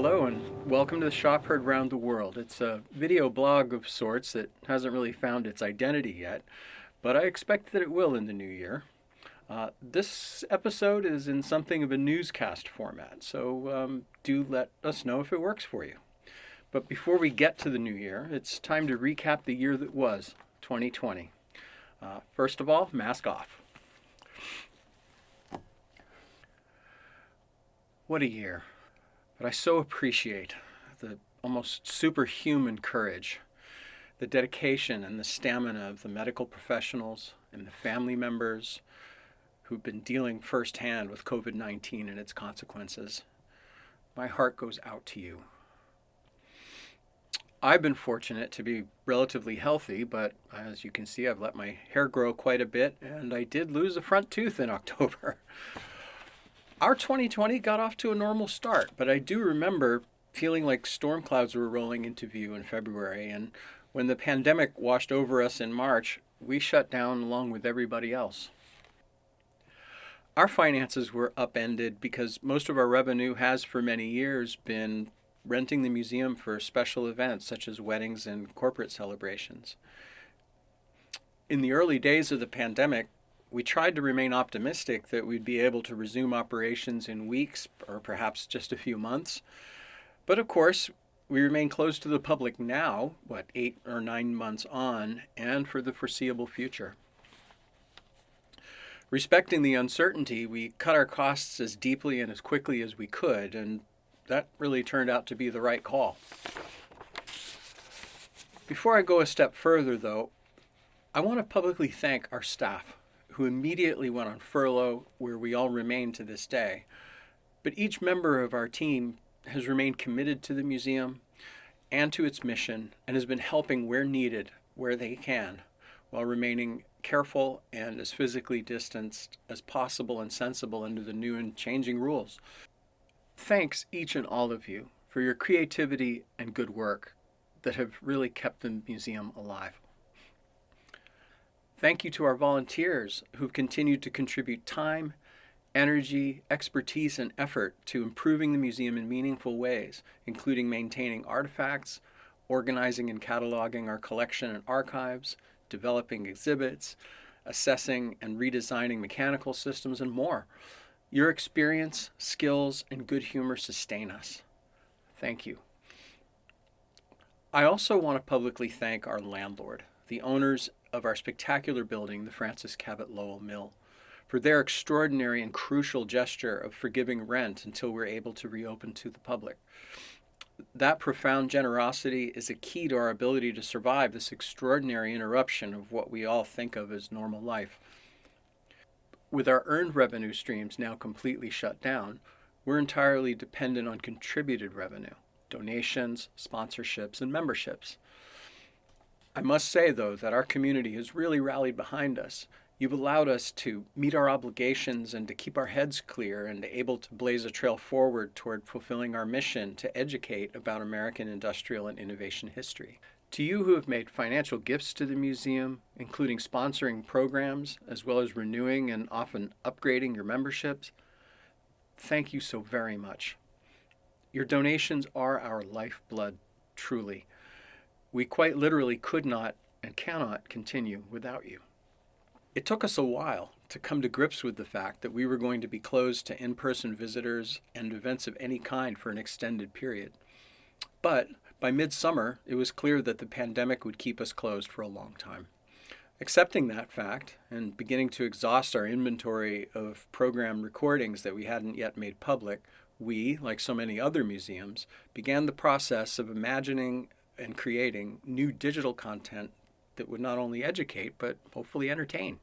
Hello and welcome to the Shop Heard Round the World. It's a video blog of sorts that hasn't really found its identity yet, but I expect that it will in the new year. This episode is in something of a newscast format, so do let us know if it works for you. But before we get to the new year, it's time to recap the year that was, 2020. First of all, mask off. What a year. But I so appreciate the almost superhuman courage, the dedication and the stamina of the medical professionals and the family members who've been dealing firsthand with COVID-19 and its consequences. My heart goes out to you. I've been fortunate to be relatively healthy, but as you can see, I've let my hair grow quite a bit, and I did lose a front tooth in October. Our 2020 got off to a normal start, but I do remember feeling like storm clouds were rolling into view in February, and when the pandemic washed over us in March, we shut down along with everybody else. Our finances were upended because most of our revenue has for many years been renting the museum for special events such as weddings and corporate celebrations. In the early days of the pandemic, we tried to remain optimistic that we'd be able to resume operations in weeks or perhaps just a few months. But of course, we remain closed to the public now, 8 or 9 months on, and for the foreseeable future. Respecting the uncertainty, we cut our costs as deeply and as quickly as we could, and that really turned out to be the right call. Before I go a step further, though, I want to publicly thank our staff, who immediately went on furlough, where we all remain to this day. But each member of our team has remained committed to the museum and to its mission and has been helping where needed, where they can, while remaining careful and as physically distanced as possible and sensible under the new and changing rules. Thanks each and all of you for your creativity and good work that have really kept the museum alive. Thank you to our volunteers who've continued to contribute time, energy, expertise, and effort to improving the museum in meaningful ways, including maintaining artifacts, organizing and cataloging our collection and archives, developing exhibits, assessing and redesigning mechanical systems, and more. Your experience, skills, and good humor sustain us. Thank you. I also want to publicly thank our landlord, the owners of our spectacular building, the Francis Cabot Lowell Mill, for their extraordinary and crucial gesture of forgiving rent until we're able to reopen to the public. That profound generosity is a key to our ability to survive this extraordinary interruption of what we all think of as normal life. With our earned revenue streams now completely shut down, we're entirely dependent on contributed revenue, donations, sponsorships, and memberships. I must say, though, that our community has really rallied behind us. You've allowed us to meet our obligations and to keep our heads clear and able to blaze a trail forward toward fulfilling our mission to educate about American industrial and innovation history. To you who have made financial gifts to the museum, including sponsoring programs, as well as renewing and often upgrading your memberships, thank you so very much. Your donations are our lifeblood, truly. We quite literally could not and cannot continue without you. It took us a while to come to grips with the fact that we were going to be closed to in-person visitors and events of any kind for an extended period. But by midsummer, it was clear that the pandemic would keep us closed for a long time. Accepting that fact and beginning to exhaust our inventory of program recordings that we hadn't yet made public, we, like so many other museums, began the process of imagining and creating new digital content that would not only educate, but hopefully entertain.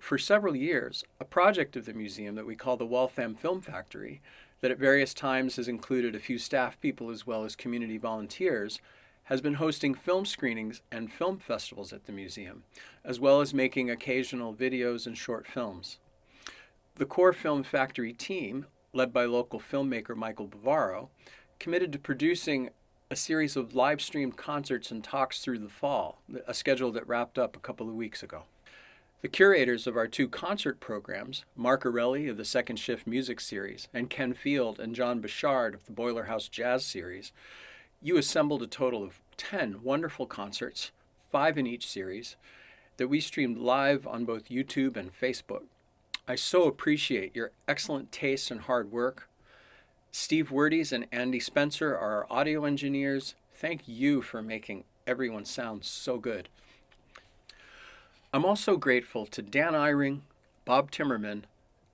For several years, a project of the museum that we call the Waltham Film Factory, that at various times has included a few staff people as well as community volunteers, has been hosting film screenings and film festivals at the museum, as well as making occasional videos and short films. The core Film Factory team, led by local filmmaker Michael Bavaro, committed to producing a series of live-streamed concerts and talks through the fall, a schedule that wrapped up a couple of weeks ago. The curators of our 2 concert programs, Mark Arelli of the Second Shift Music Series and Ken Field and John Bouchard of the Boiler House Jazz Series, you assembled a total of 10 wonderful concerts, 5 in each series, that we streamed live on both YouTube and Facebook. I so appreciate your excellent taste and hard work. Steve Werdes and Andy Spencer are our audio engineers. Thank you for making everyone sound so good. I'm also grateful to Dan Eyring, Bob Timmerman,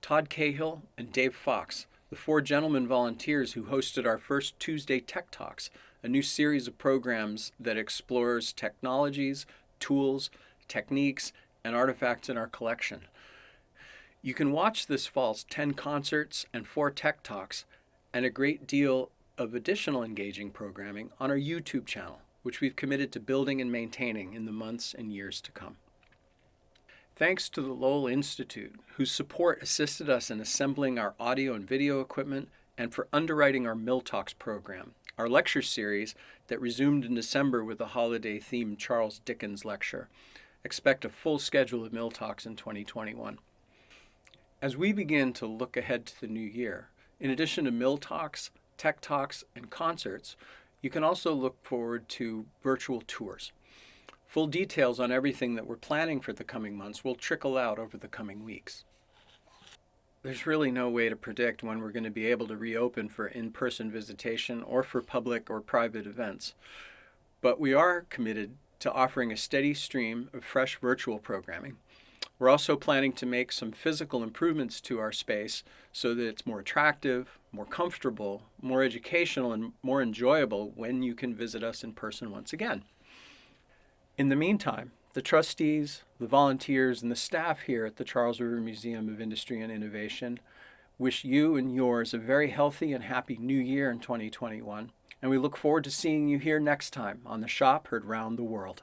Todd Cahill, and Dave Fox, the 4 gentlemen volunteers who hosted our first Tuesday Tech Talks, a new series of programs that explores technologies, tools, techniques, and artifacts in our collection. You can watch this fall's 10 concerts and 4 Tech Talks and a great deal of additional engaging programming on our YouTube channel, which we've committed to building and maintaining in the months and years to come. Thanks to the Lowell Institute, whose support assisted us in assembling our audio and video equipment, and for underwriting our Mill Talks program, our lecture series that resumed in December with a holiday-themed Charles Dickens lecture. Expect a full schedule of Mill Talks in 2021. As we begin to look ahead to the new year, in addition to Mill Talks, Tech Talks, and concerts, you can also look forward to virtual tours. Full details on everything that we're planning for the coming months will trickle out over the coming weeks. There's really no way to predict when we're going to be able to reopen for in-person visitation or for public or private events. But we are committed to offering a steady stream of fresh virtual programming. We're also planning to make some physical improvements to our space so that it's more attractive, more comfortable, more educational, and more enjoyable when you can visit us in person once again. In the meantime, the trustees, the volunteers, and the staff here at the Charles River Museum of Industry and Innovation wish you and yours a very healthy and happy new year in 2021, and we look forward to seeing you here next time on The Shop Heard Round the World.